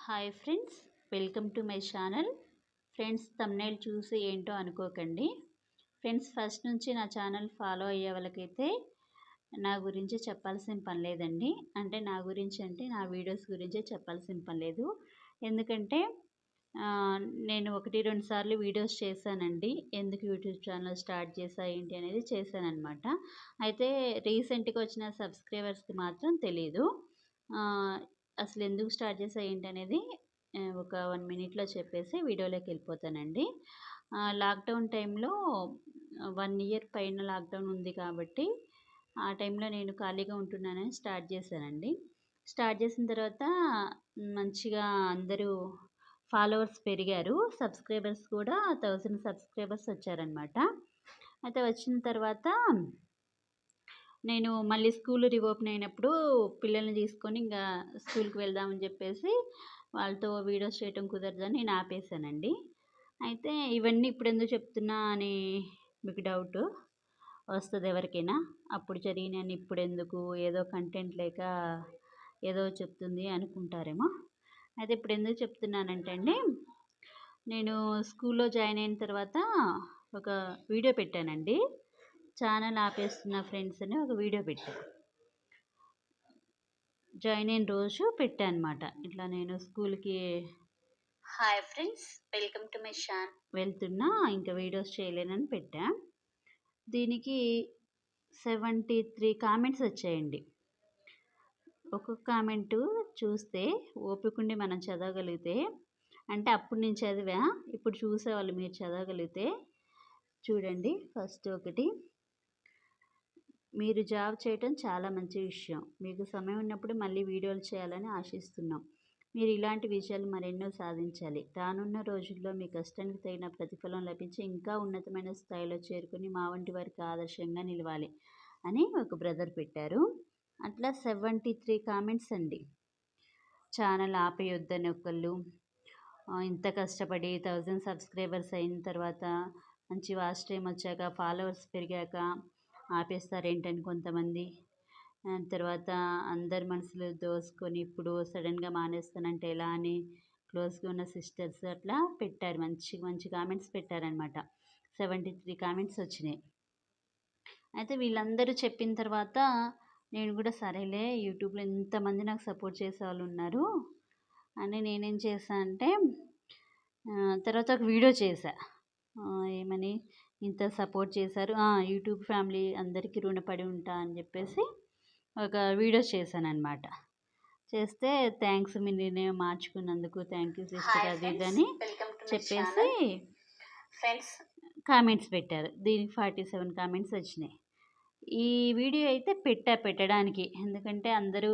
Hi friends, welcome to my channel. Friends, thumbnail చూసి ఏంటో అనుకోకండి. ఫ్రెండ్స్, ఫస్ట్ నుంచి నా ఛానల్ ఫాలో అయ్యే వాళ్ళకైతే నా గురించి చెప్పాల్సిన పని లేదండి. అంటే నా గురించి అంటే నా వీడియోస్ గురించే చెప్పాల్సిన పని లేదు. ఎందుకంటే నేను 1, 2 సార్లు వీడియోస్ చేశానండి. ఎందుకు యూట్యూబ్ ఛానల్ స్టార్ట్ చేశా ఏంటి అనేది చేశాననమాట. అయితే రీసెంట్‌గా వచ్చిన సబ్స్క్రైబర్స్‌కి మాత్రం తెలీదు. ఆహ్, అసలెందుకు స్టార్ట్ చేశా ఏంటనేది ఒక 1 మినిట్‌లో చెప్పేసి వీడియోలోకి వెళ్ళిపోతానండి. లాక్‌డౌన్ టైంలో 1 ఇయర్ పైన లాక్‌డౌన్ ఉంది కాబట్టి, ఆ టైంలో నేను ఖాళీగా ఉంటున్నానని స్టార్ట్ చేశానండి. స్టార్ట్ చేసిన తర్వాత మంచిగా అందరూ ఫాలోవర్స్ పెరిగారు. సబ్స్క్రైబర్స్ కూడా 1000 సబ్స్క్రైబర్స్ వచ్చారనమాట. అయితే వచ్చిన తర్వాత నేను మళ్ళీ స్కూల్ రీఓపెన్ అయినప్పుడు పిల్లల్ని తీసుకొని ఇంగా స్కూల్‌కి వెళ్దామని చెప్పేసి వాళ్ళతో వీడియోస్ చేయటం కుదరదని నేను ఆపేసానండి. అయితే ఇవన్నీ ఇప్పుడెందుకు చెప్తున్నా అని మీకు డౌటు వస్తది ఎవరికైనా. అప్పుడు జరిగినయన్ని ఇప్పుడెందుకు, ఏదో కంటెంట్ లేక ఏదో చెప్తుంది అనుకుంటారేమో. అయితే ఇప్పుడెందుకు చెప్తున్నానంటే అండి, నేను స్కూల్లో జాయిన్ అయిన తర్వాత ఒక వీడియో పెట్టానండి. ఛానల్ ఆపేస్తున్న ఫ్రెండ్స్ అని ఒక వీడియో పెట్టా. జాయిన్ అయిన రోజు పెట్టా అనమాట. ఇట్లా నేను స్కూల్‌కి hi friends, welcome to my channel వెళ్తున్నా, ఇంకా వీడియోస్ చేయలేనని పెట్టా. దీనికి 73 కామెంట్స్ వచ్చాయండి. ఒక్కొక్క కామెంటు చూస్తే ఓపికుండి మనం చదవగలిగితే, అంటే అప్పుడు నేను చదివా, ఇప్పుడు చూసేవాళ్ళు మీరు చదవగలిగితే చూడండి. ఫస్ట్ ఒకటి, మీరు జాబ్ చేయటం చాలా మంచి విషయం. మీకు సమయం ఉన్నప్పుడు మళ్ళీ వీడియోలు చేయాలని ఆశిస్తున్నాం. మీరు ఇలాంటి విజయాలు మరెన్నో సాధించాలి. రానున్న రోజుల్లో మీ కష్టానికి తగిన ప్రతిఫలం లభించి ఇంకా ఉన్నతమైన స్థాయిలో చేరుకొని మా వంటి వారికి ఆదర్శంగా నిలవాలి అని ఒక బ్రదర్ పెట్టారు. అట్లా 73 కామెంట్స్ అండి. ఛానల్ ఆపేయొద్దని ఒకళ్ళు, ఇంత కష్టపడి 1000 సబ్స్క్రైబర్స్ అయిన తర్వాత, మంచి వాచ్ టైమ్ వచ్చాక, ఫాలోవర్స్ పెరిగాక ఆపేస్తారేంటని కొంతమంది, తర్వాత అందరి మనసులు దోసుకొని ఇప్పుడు సడన్‌గా మానేస్తానంటే ఎలా అని క్లోజ్‌గా ఉన్న సిస్టర్స్ అట్లా పెట్టారు. మంచి మంచి కామెంట్స్ పెట్టారనమాట. 73 కామెంట్స్ వచ్చినాయి. అయితే వీళ్ళందరూ చెప్పిన తర్వాత నేను కూడా సరేలే, యూట్యూబ్‌లో ఇంతమంది నాకు సపోర్ట్ చేసేవాళ్ళున్నారు అని నేనేం చేశా అంటే, తర్వాత ఒక వీడియో చేశా. ఏమని, ఇంత సపోర్ట్ చేశారు, యూట్యూబ్ ఫ్యామిలీ అందరికీ రుణపడి ఉంటా అని చెప్పేసి ఒక వీడియో చేశాననమాట. చేస్తే థ్యాంక్స్, మీ నిర్ణయం మార్చుకున్నందుకు థ్యాంక్ యూ సిస్టర్ అది ఇది అని చెప్పేసి ఫ్రెండ్స్ కామెంట్స్ పెట్టారు. దీనికి 47 కామెంట్స్ వచ్చినాయి. ఈ వీడియో అయితే పెట్టడానికి, ఎందుకంటే అందరూ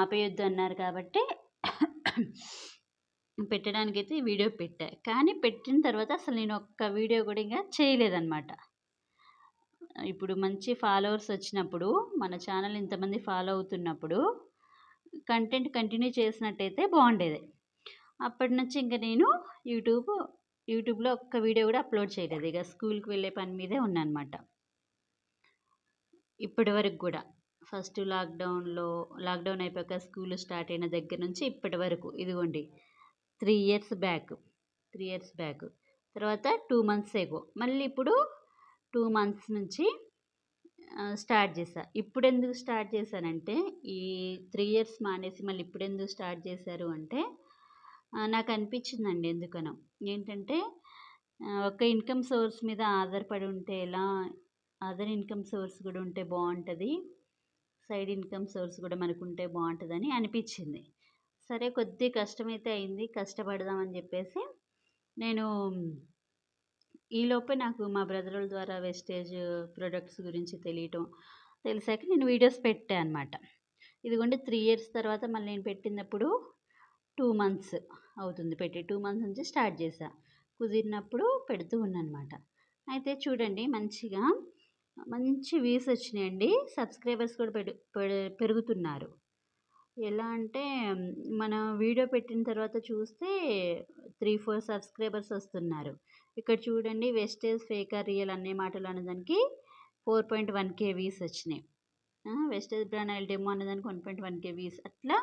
ఆపేయొద్దు అన్నారు కాబట్టి పెట్టడానికైతే ఈ వీడియో పెట్టా. కానీ పెట్టిన తర్వాత అసలు నేను ఒక్క వీడియో కూడా ఇంకా చేయలేదనమాట. ఇప్పుడు మంచి ఫాలోవర్స్ వచ్చినప్పుడు, మన ఛానల్ ఇంతమంది ఫాలో అవుతున్నప్పుడు కంటెంట్ కంటిన్యూ చేసినట్టయితే బాగుండేది. అప్పటి నుంచి ఇంక నేను యూట్యూబ్‌లో ఒక్క వీడియో కూడా అప్లోడ్ చేయలేదు. ఇక స్కూల్‌కి వెళ్ళే పని మీదే ఉన్నానమాట. ఇప్పటి వరకు కూడా ఫస్ట్ లాక్డౌన్ అయిపోయాక స్కూల్ స్టార్ట్ అయిన దగ్గర నుంచి ఇప్పటి వరకు ఇదిగోండి 3 ఇయర్స్ బ్యాక్. తర్వాత 2 మంత్స్ ఎగో మళ్ళీ ఇప్పుడు 2 మంత్స్ నుంచి స్టార్ట్ చేశా. ఇప్పుడెందుకు స్టార్ట్ చేశానంటే, ఈ 3 ఇయర్స్ మానేసి మళ్ళీ ఇప్పుడెందుకు స్టార్ట్ చేశారు అంటే, నాకు అనిపించిందండి ఎందుకనో. ఏంటంటే ఒక ఇన్‌కమ్ సోర్స్ మీద ఆధారపడి ఉంటే ఎలా, అదర్ ఇన్‌కమ్ సోర్స్ కూడా ఉంటే బావుంటది. సైడ్ ఇన్‌కమ్ సోర్స్ కూడా మనకుంటే బావుంటదని అనిపించింది. సరే, కొద్దిగా కష్టమైతే అయింది. కష్టపడదామని చెప్పేసి నేను ఈలోపే నాకు మా బ్రదరోళ్ళ ద్వారా వెస్టేజ్ ప్రొడక్ట్స్ గురించి తెలిసాక నేను వీడియోస్ పెట్టా అనమాట. ఇదిగోండి 3 ఇయర్స్ తర్వాత మళ్ళీ నేను పెట్టినప్పుడు 2 మంత్స్ అవుతుంది పెట్టి. 2 మంత్స్ నుంచి స్టార్ట్ చేశా. కుదిరినప్పుడు పెడుతూ ఉన్నానన్నమాట. అయితే చూడండి, మంచి వ్యూస్ వచ్చినాయండి. సబ్స్క్రైబర్స్ కూడా పెరుగుతున్నారు. ఎలా అంటే, మనం వీడియో పెట్టిన తర్వాత చూస్తే 3, 4 సబ్స్క్రైబర్స్ వస్తున్నారు. ఇక్కడ చూడండి, వెస్టేజ్ ఫేకా రియల్ అనే మాటలు అన్నదానికి 4.1K వ్యూస్ వచ్చినాయి. వెస్టేజ్ బ్రాండ్ ఆయిల్ డెమో అన్నదానికి 1.1K వ్యూస్. అట్లా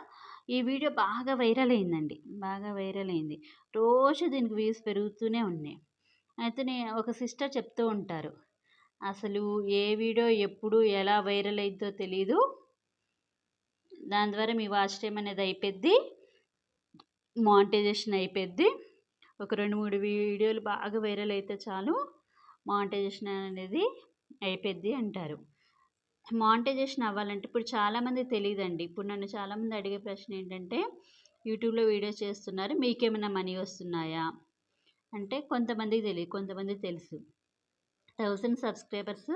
ఈ వీడియో బాగా వైరల్ అయిందండి. బాగా వైరల్ అయింది. రోజు దీనికి వ్యూస్ పెరుగుతూనే ఉన్నాయి. అయితే ఒక సిస్టర్ చెప్తూ ఉంటారు. అసలు ఏ వీడియో ఎప్పుడు ఎలా వైరల్ అయిద్దో తెలీదు. దాని ద్వారా మీ వాచ్ టైమ్ అనేది అయిపోద్ది. మానిటైజేషన్ అయిపోద్ది. ఒక 2, 3 వీడియోలు బాగా వైరల్ అయితే చాలు మానిటైజేషన్ అనేది అయిపోద్ది అంటారు. మానిటైజేషన్ అవ్వాలంటే ఇప్పుడు చాలామందికి తెలీదండి. ఇప్పుడు నన్ను చాలామంది అడిగే ప్రశ్న ఏంటంటే, యూట్యూబ్‌లో వీడియోస్ చేస్తున్నారు. మీకేమైనా మనీ వస్తున్నాయా? అంటే కొంతమందికి తెలీదు. కొంతమందికి తెలుసు. 1000 సబ్స్క్రైబర్స్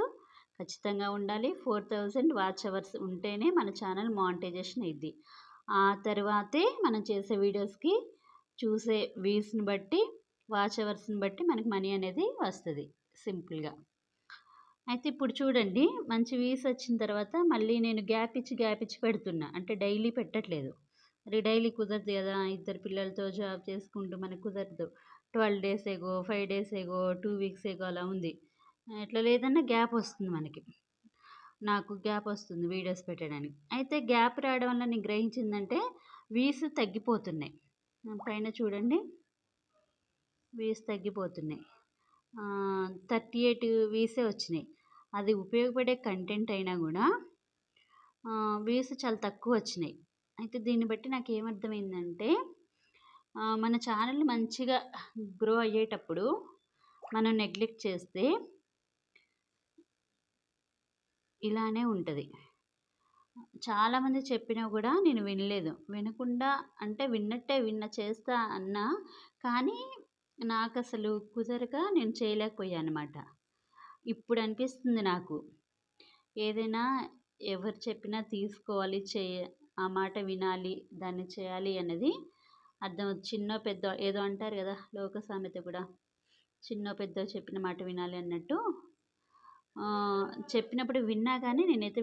ఖచ్చితంగా ఉండాలి. 4000 వాచ్ అవర్స్ ఉంటేనే మన ఛానల్ మానిటైజేషన్ అయిద్ది. ఆ తర్వాతే మనం చేసే వీడియోస్‌కి చూసే వ్యూస్‌ని బట్టి, వాచ్ అవర్స్‌ని బట్టి మనకి మనీ అనేది వస్తది సింపుల్‌గా. అయితే ఇప్పుడు చూడండి, మంచి వ్యూస్ వచ్చిన తర్వాత మళ్ళీ నేను గ్యాప్ ఇచ్చి పెడుతున్నా. అంటే డైలీ పెట్టట్లేదు. మరి డైలీ కుదరదు గదా! ఇద్దరు పిల్లలతో జాబ్ చేసుకుంటూ మనకు కుదరదు. 12 days ago, 5 days ago, 2 weeks ఎగో అలా ఉంది. ఎట్లా లేదన్నా గ్యాప్ వస్తుంది మనకి. నాకు గ్యాప్ వస్తుంది వీడియోస్ పెట్టడానికి. అయితే గ్యాప్ రావడం వల్ల నేను గ్రహించిందంటే వ్యూస్ తగ్గిపోతున్నాయి. పైన చూడండి, వ్యూస్ తగ్గిపోతున్నాయి. 38 వ్యూసే వచ్చినాయి. అది ఉపయోగపడే కంటెంట్ అయినా గూడా వ్యూస్ చాలా తక్కువ వచ్చినాయి. అయితే దీన్ని బట్టి నాకేమర్థమైందంటే, మన ఛానల్ మంచిగా గ్రో అయ్యేటప్పుడు మనం నెగ్లెక్ట్ చేస్తే ఇలానే ఉంటది. చాలామంది చెప్పినా గూడా నేను వినలేదు. వినకుండా అంటే చేస్తా అన్నా, కానీ నాకసలు కుదరక నేను చేయలేకపోయానన్నమాట. ఇప్పుడనిపిస్తుంది నాకు. ఏదైనా ఎవరు చెప్పినా తీసుకోవాలి, ఆ మాట వినాలి, దాన్ని చేయాలి అన్నది చిన్నో పెద్దో ఏదో అంటారు గదా! లోక సామెత కూడా. చిన్నో పెద్దో చెప్పిన మాట వినాలి అన్నట్టు చెప్పినప్పుడు విన్నా గానీ నేనైతే